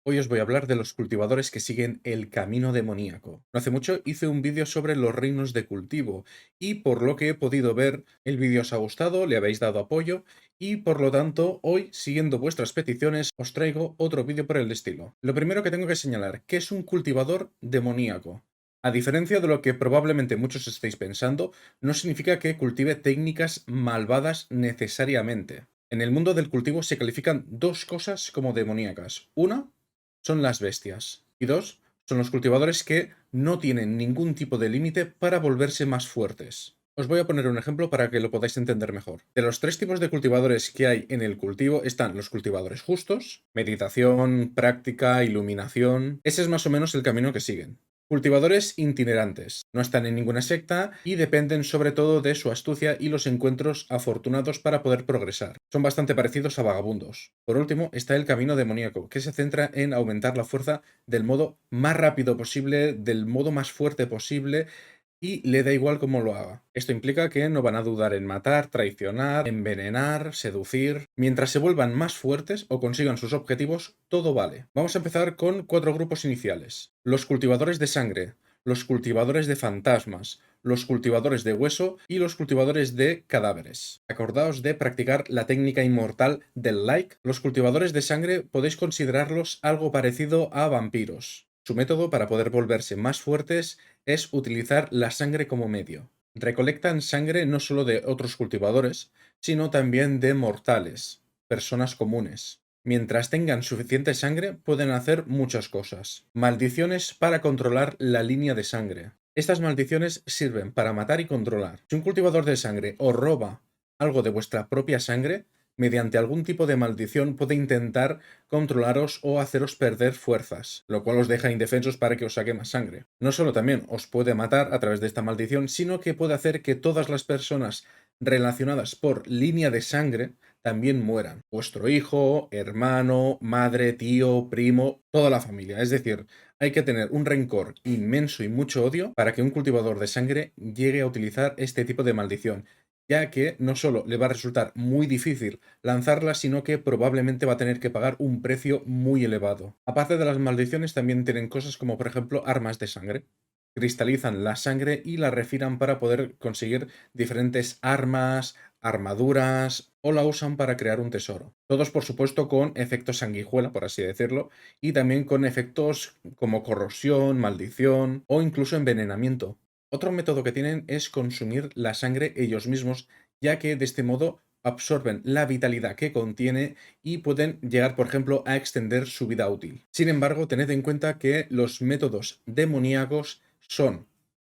Hoy os voy a hablar de los cultivadores que siguen el camino demoníaco. No hace mucho hice un vídeo sobre los reinos de cultivo y por lo que he podido ver el vídeo os ha gustado, le habéis dado apoyo y por lo tanto hoy, siguiendo vuestras peticiones, os traigo otro vídeo por el estilo. Lo primero que tengo que señalar, ¿qué es un cultivador demoníaco? A diferencia de lo que probablemente muchos estéis pensando, no significa que cultive técnicas malvadas necesariamente. En el mundo del cultivo se califican dos cosas como demoníacas. Una son las bestias. Y dos, son los cultivadores que no tienen ningún tipo de límite para volverse más fuertes. Os voy a poner un ejemplo para que lo podáis entender mejor. De los tres tipos de cultivadores que hay en el cultivo están los cultivadores justos, meditación, práctica, iluminación. Ese es más o menos el camino que siguen. Cultivadores itinerantes. No están en ninguna secta y dependen sobre todo de su astucia y los encuentros afortunados para poder progresar. Son bastante parecidos a vagabundos. Por último, está el camino demoníaco, que se centra en aumentar la fuerza del modo más rápido posible, del modo más fuerte posible, y le da igual cómo lo haga. Esto implica que no van a dudar en matar, traicionar, envenenar, seducir. Mientras se vuelvan más fuertes o consigan sus objetivos, todo vale. Vamos a empezar con cuatro grupos iniciales. Los cultivadores de sangre, los cultivadores de fantasmas, los cultivadores de hueso y los cultivadores de cadáveres. Acordaos de practicar la técnica inmortal del like. Los cultivadores de sangre podéis considerarlos algo parecido a vampiros. Su método para poder volverse más fuertes es utilizar la sangre como medio. Recolectan sangre no solo de otros cultivadores, sino también de mortales, personas comunes. Mientras tengan suficiente sangre, pueden hacer muchas cosas. Maldiciones para controlar la línea de sangre. Estas maldiciones sirven para matar y controlar. Si un cultivador de sangre os roba algo de vuestra propia sangre, mediante algún tipo de maldición puede intentar controlaros o haceros perder fuerzas, lo cual os deja indefensos para que os saque más sangre. No solo también os puede matar a través de esta maldición, sino que puede hacer que todas las personas relacionadas por línea de sangre también mueran. Vuestro hijo, hermano, madre, tío, primo, toda la familia. Es decir, hay que tener un rencor inmenso y mucho odio para que un cultivador de sangre llegue a utilizar este tipo de maldición, ya que no solo le va a resultar muy difícil lanzarla, sino que probablemente va a tener que pagar un precio muy elevado. Aparte de las maldiciones, también tienen cosas como por ejemplo armas de sangre. Cristalizan la sangre y la refinan para poder conseguir diferentes armas, armaduras o la usan para crear un tesoro. Todos, por supuesto, con efectos sanguijuela, por así decirlo, y también con efectos como corrosión, maldición o incluso envenenamiento. Otro método que tienen es consumir la sangre ellos mismos, ya que de este modo absorben la vitalidad que contiene y pueden llegar, por ejemplo, a extender su vida útil. Sin embargo, tened en cuenta que los métodos demoníacos son,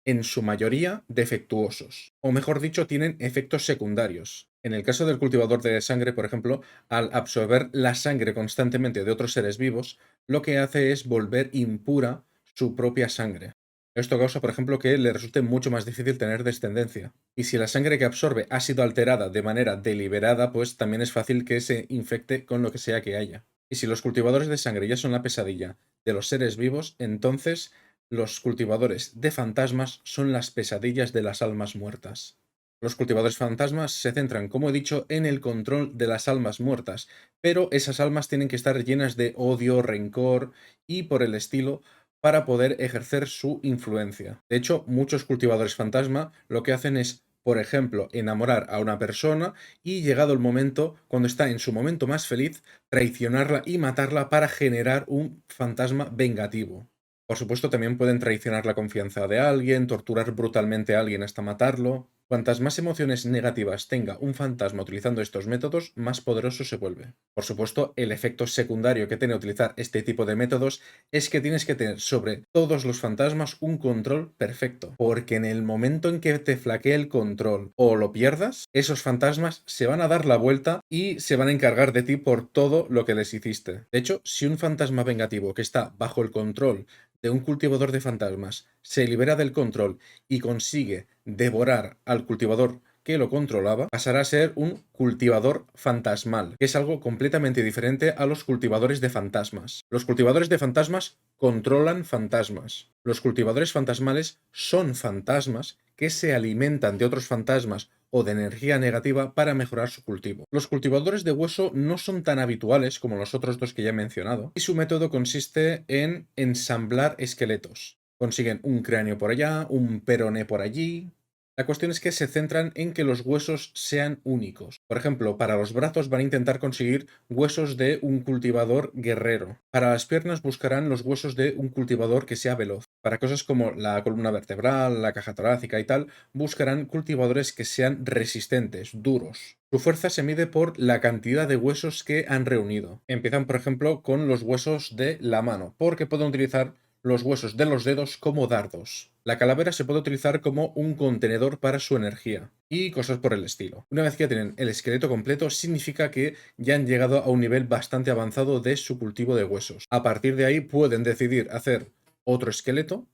en su mayoría, defectuosos, o mejor dicho, tienen efectos secundarios. En el caso del cultivador de sangre, por ejemplo, al absorber la sangre constantemente de otros seres vivos, lo que hace es volver impura su propia sangre. Esto causa, por ejemplo, que le resulte mucho más difícil tener descendencia. Y si la sangre que absorbe ha sido alterada de manera deliberada, pues también es fácil que se infecte con lo que sea que haya. Y si los cultivadores de sangre ya son la pesadilla de los seres vivos, entonces los cultivadores de fantasmas son las pesadillas de las almas muertas. Los cultivadores fantasmas se centran, como he dicho, en el control de las almas muertas, pero esas almas tienen que estar llenas de odio, rencor y por el estilo para poder ejercer su influencia. De hecho, muchos cultivadores fantasma lo que hacen es, por ejemplo, enamorar a una persona y llegado el momento, cuando está en su momento más feliz, traicionarla y matarla para generar un fantasma vengativo. Por supuesto, también pueden traicionar la confianza de alguien, torturar brutalmente a alguien hasta matarlo. Cuantas más emociones negativas tenga un fantasma utilizando estos métodos, más poderoso se vuelve. Por supuesto, el efecto secundario que tiene utilizar este tipo de métodos es que tienes que tener sobre todos los fantasmas un control perfecto, porque en el momento en que te flaquee el control o lo pierdas, esos fantasmas se van a dar la vuelta y se van a encargar de ti por todo lo que les hiciste. De hecho, si un fantasma vengativo que está bajo el control de un cultivador de fantasmas se libera del control y consigue devorar al cultivador que lo controlaba, pasará a ser un cultivador fantasmal, que es algo completamente diferente a los cultivadores de fantasmas. Los cultivadores de fantasmas controlan fantasmas. Los cultivadores fantasmales son fantasmas que se alimentan de otros fantasmas o de energía negativa para mejorar su cultivo. Los cultivadores de hueso no son tan habituales como los otros dos que ya he mencionado, y su método consiste en ensamblar esqueletos. Consiguen un cráneo por allá, un peroné por allí. La cuestión es que se centran en que los huesos sean únicos. Por ejemplo, para los brazos van a intentar conseguir huesos de un cultivador guerrero. Para las piernas buscarán los huesos de un cultivador que sea veloz. Para cosas como la columna vertebral, la caja torácica y tal, buscarán cultivadores que sean resistentes, duros. Su fuerza se mide por la cantidad de huesos que han reunido. Empiezan, por ejemplo, con los huesos de la mano, porque pueden utilizar los huesos de los dedos como dardos. La calavera se puede utilizar como un contenedor para su energía y cosas por el estilo. Una vez que tienen el esqueleto completo, significa que ya han llegado a un nivel bastante avanzado de su cultivo de huesos. A partir de ahí pueden decidir hacer otro esqueleto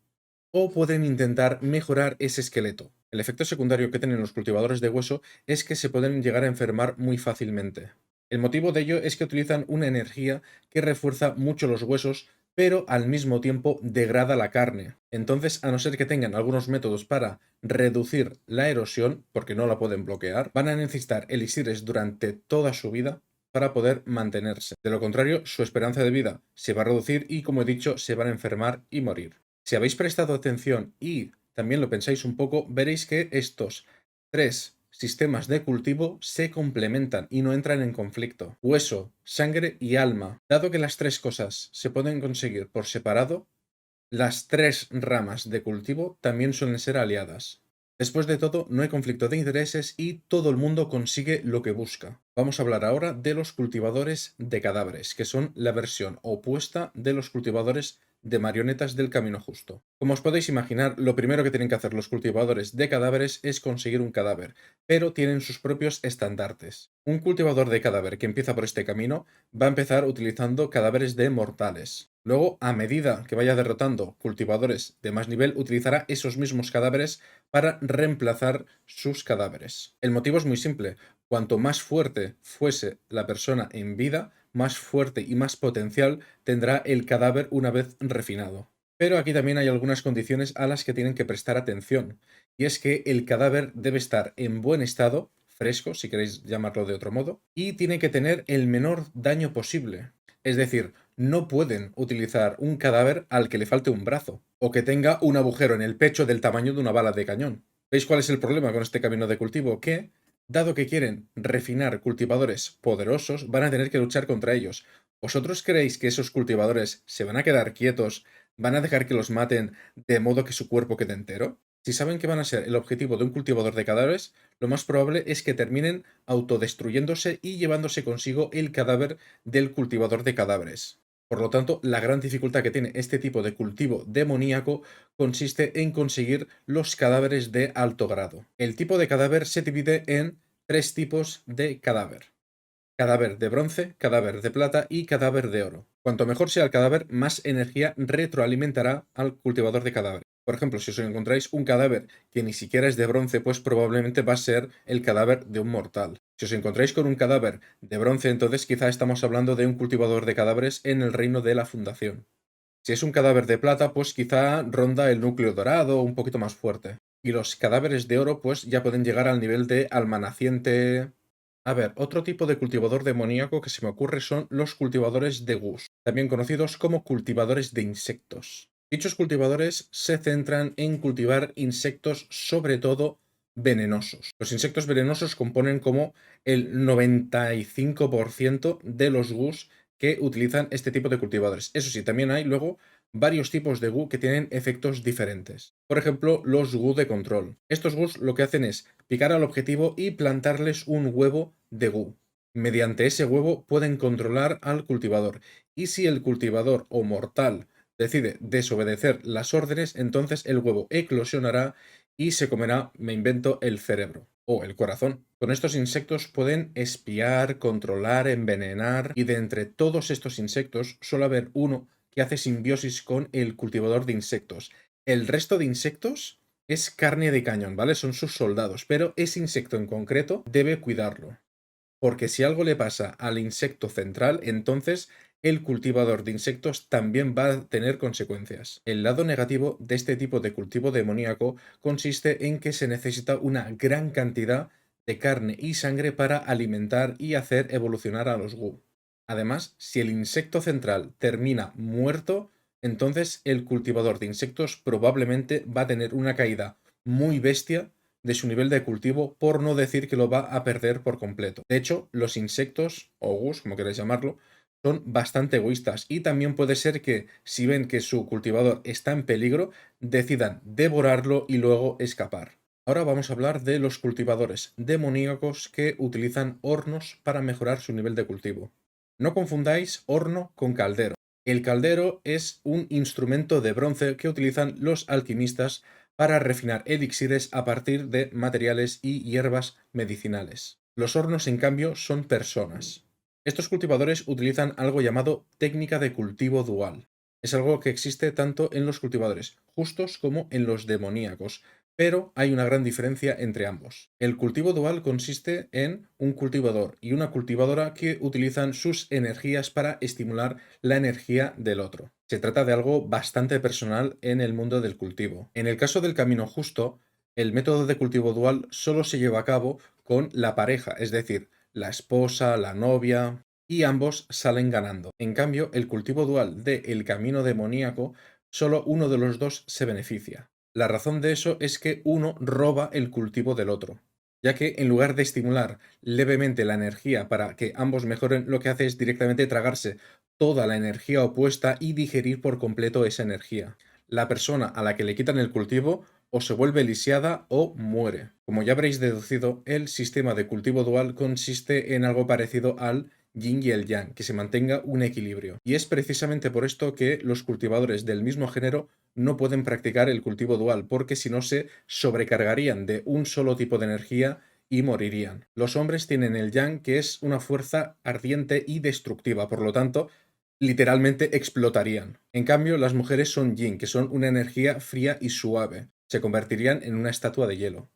o pueden intentar mejorar ese esqueleto. El efecto secundario que tienen los cultivadores de hueso es que se pueden llegar a enfermar muy fácilmente. El motivo de ello es que utilizan una energía que refuerza mucho los huesos, pero al mismo tiempo degrada la carne. Entonces, a no ser que tengan algunos métodos para reducir la erosión, porque no la pueden bloquear, van a necesitar elixires durante toda su vida para poder mantenerse. De lo contrario, su esperanza de vida se va a reducir y, como he dicho, se van a enfermar y morir. Si habéis prestado atención y también lo pensáis un poco, veréis que estos tres sistemas de cultivo se complementan y no entran en conflicto. Hueso, sangre y alma. Dado que las tres cosas se pueden conseguir por separado, las tres ramas de cultivo también suelen ser aliadas. Después de todo, no hay conflicto de intereses y todo el mundo consigue lo que busca. Vamos a hablar ahora de los cultivadores de cadáveres, que son la versión opuesta de los cultivadores de marionetas del camino justo. Como os podéis imaginar, lo primero que tienen que hacer los cultivadores de cadáveres es conseguir un cadáver, pero tienen sus propios estandartes. Un cultivador de cadáver que empieza por este camino va a empezar utilizando cadáveres de mortales. Luego, a medida que vaya derrotando cultivadores de más nivel, utilizará esos mismos cadáveres para reemplazar sus cadáveres. El motivo es muy simple. Cuanto más fuerte fuese la persona en vida, más fuerte y más potencial tendrá el cadáver una vez refinado. Pero aquí también hay algunas condiciones a las que tienen que prestar atención. Y es que el cadáver debe estar en buen estado, fresco, si queréis llamarlo de otro modo, y tiene que tener el menor daño posible. Es decir, no pueden utilizar un cadáver al que le falte un brazo, o que tenga un agujero en el pecho del tamaño de una bala de cañón. ¿Veis cuál es el problema con este camino de cultivo? Que, dado que quieren refinar cultivadores poderosos, van a tener que luchar contra ellos. ¿Vosotros creéis que esos cultivadores se van a quedar quietos, van a dejar que los maten de modo que su cuerpo quede entero? Si saben que van a ser el objetivo de un cultivador de cadáveres, lo más probable es que terminen autodestruyéndose y llevándose consigo el cadáver del cultivador de cadáveres. Por lo tanto, la gran dificultad que tiene este tipo de cultivo demoníaco consiste en conseguir los cadáveres de alto grado. El tipo de cadáver se divide en tres tipos de cadáver: cadáver de bronce, cadáver de plata y cadáver de oro. Cuanto mejor sea el cadáver, más energía retroalimentará al cultivador de cadáver. Por ejemplo, si os encontráis un cadáver que ni siquiera es de bronce, pues probablemente va a ser el cadáver de un mortal. Si os encontráis con un cadáver de bronce, entonces quizá estamos hablando de un cultivador de cadáveres en el reino de la fundación. Si es un cadáver de plata, pues quizá ronda el núcleo dorado, un poquito más fuerte. Y los cadáveres de oro, pues ya pueden llegar al nivel de alma naciente. A ver, otro tipo de cultivador demoníaco que se me ocurre son los cultivadores de gus, también conocidos como cultivadores de insectos. Dichos cultivadores se centran en cultivar insectos, sobre todo venenosos. Los insectos venenosos componen como el 95% de los gus que utilizan este tipo de cultivadores. Eso sí, también hay luego varios tipos de gu que tienen efectos diferentes. Por ejemplo, los gu de control. Estos gus lo que hacen es picar al objetivo y plantarles un huevo de gu. Mediante ese huevo pueden controlar al cultivador. Y si el cultivador o mortal decide desobedecer las órdenes, entonces el huevo eclosionará y se comerá, me invento, el cerebro o el corazón. Con estos insectos pueden espiar, controlar, envenenar, y de entre todos estos insectos suele haber uno que hace simbiosis con el cultivador de insectos. El resto de insectos es carne de cañón, ¿vale? Son sus soldados, pero ese insecto en concreto debe cuidarlo. Porque si algo le pasa al insecto central, entonces el cultivador de insectos también va a tener consecuencias. El lado negativo de este tipo de cultivo demoníaco consiste en que se necesita una gran cantidad de carne y sangre para alimentar y hacer evolucionar a los Gu. Además, si el insecto central termina muerto, entonces el cultivador de insectos probablemente va a tener una caída muy bestia de su nivel de cultivo, por no decir que lo va a perder por completo. De hecho, los insectos, o gus, como queráis llamarlo, son bastante egoístas y también puede ser que si ven que su cultivador está en peligro, decidan devorarlo y luego escapar. Ahora vamos a hablar de los cultivadores demoníacos que utilizan hornos para mejorar su nivel de cultivo. No confundáis horno con caldero. El caldero es un instrumento de bronce que utilizan los alquimistas para refinar elixires a partir de materiales y hierbas medicinales. Los hornos, en cambio, son personas. Estos cultivadores utilizan algo llamado técnica de cultivo dual. Es algo que existe tanto en los cultivadores justos como en los demoníacos, pero hay una gran diferencia entre ambos. El cultivo dual consiste en un cultivador y una cultivadora que utilizan sus energías para estimular la energía del otro. Se trata de algo bastante personal en el mundo del cultivo. En el caso del camino justo, el método de cultivo dual solo se lleva a cabo con la pareja, es decir, la esposa, la novia, y ambos salen ganando. En cambio, el cultivo dual de el camino demoníaco, solo uno de los dos se beneficia. La razón de eso es que uno roba el cultivo del otro, ya que en lugar de estimular levemente la energía para que ambos mejoren, lo que hace es directamente tragarse toda la energía opuesta y digerir por completo esa energía. La persona a la que le quitan el cultivo o se vuelve lisiada o muere. Como ya habréis deducido, el sistema de cultivo dual consiste en algo parecido al yin y el yang, que se mantenga un equilibrio. Y es precisamente por esto que los cultivadores del mismo género no pueden practicar el cultivo dual, porque si no se sobrecargarían de un solo tipo de energía y morirían. Los hombres tienen el yang, que es una fuerza ardiente y destructiva, por lo tanto, literalmente explotarían. En cambio, las mujeres son yin, que son una energía fría y suave. Se convertirían en una estatua de hielo.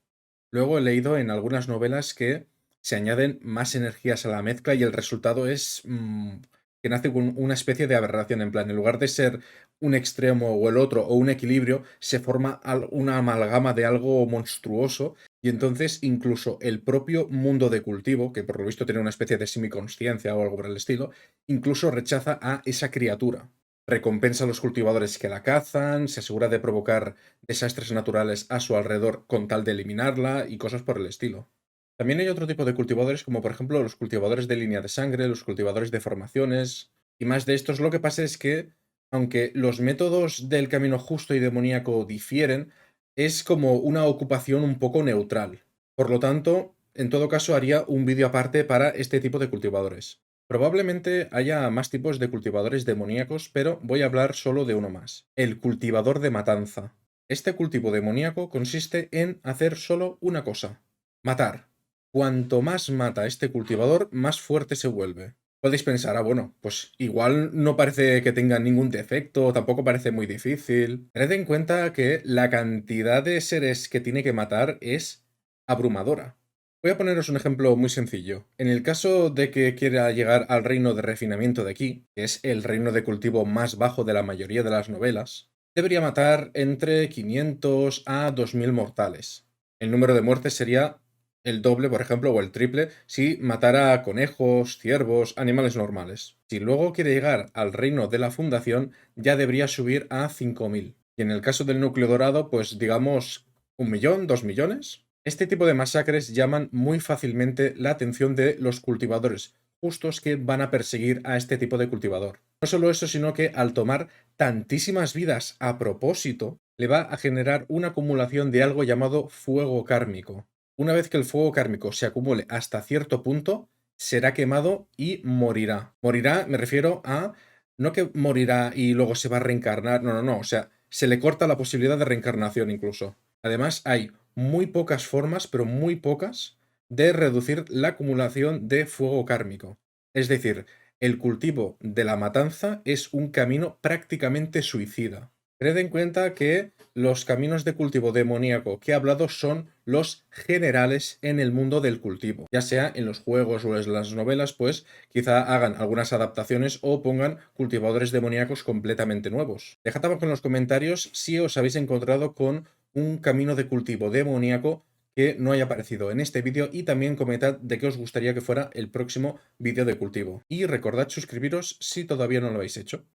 Luego he leído en algunas novelas que se añaden más energías a la mezcla y el resultado es que nace con una especie de aberración. En plan, en lugar de ser un extremo o el otro o un equilibrio, se forma una amalgama de algo monstruoso y entonces incluso el propio mundo de cultivo, que por lo visto tiene una especie de semiconsciencia o algo por el estilo, incluso rechaza a esa criatura. Recompensa a los cultivadores que la cazan, se asegura de provocar desastres naturales a su alrededor con tal de eliminarla y cosas por el estilo. También hay otro tipo de cultivadores, como por ejemplo los cultivadores de línea de sangre, los cultivadores de formaciones, y más de estos. Lo que pasa es que, aunque los métodos del camino justo y demoníaco difieren, es como una ocupación un poco neutral. Por lo tanto, en todo caso haría un vídeo aparte para este tipo de cultivadores. Probablemente haya más tipos de cultivadores demoníacos, pero voy a hablar solo de uno más, el cultivador de matanza. Este cultivo demoníaco consiste en hacer solo una cosa: matar. Cuanto más mata este cultivador, más fuerte se vuelve. Podéis pensar, bueno, pues igual no parece que tenga ningún defecto, tampoco parece muy difícil. Tened en cuenta que la cantidad de seres que tiene que matar es abrumadora. Voy a poneros un ejemplo muy sencillo. En el caso de que quiera llegar al reino de refinamiento de aquí, que es el reino de cultivo más bajo de la mayoría de las novelas, debería matar entre 500 a 2000 mortales. El número de muertes sería el doble, por ejemplo, o el triple, si matara conejos, ciervos, animales normales. Si luego quiere llegar al reino de la fundación, ya debería subir a 5000. Y en el caso del núcleo dorado, pues digamos 1 millón, 2 millones. Este tipo de masacres llaman muy fácilmente la atención de los cultivadores justos que van a perseguir a este tipo de cultivador. No solo eso, sino que al tomar tantísimas vidas a propósito, le va a generar una acumulación de algo llamado fuego kármico. Una vez que el fuego kármico se acumule hasta cierto punto, será quemado y morirá. Morirá, me refiero a no que morirá y luego se va a reencarnar, no, no, no, o sea, se le corta la posibilidad de reencarnación incluso. Además, hay muy pocas formas, pero muy pocas, de reducir la acumulación de fuego kármico. Es decir, el cultivo de la matanza es un camino prácticamente suicida. Tened en cuenta que los caminos de cultivo demoníaco que he hablado son los generales en el mundo del cultivo. Ya sea en los juegos o en las novelas, pues quizá hagan algunas adaptaciones o pongan cultivadores demoníacos completamente nuevos. Dejad abajo en los comentarios si os habéis encontrado con un camino de cultivo demoníaco que no haya aparecido en este vídeo y también comentad de qué os gustaría que fuera el próximo vídeo de cultivo. Y recordad suscribiros si todavía no lo habéis hecho.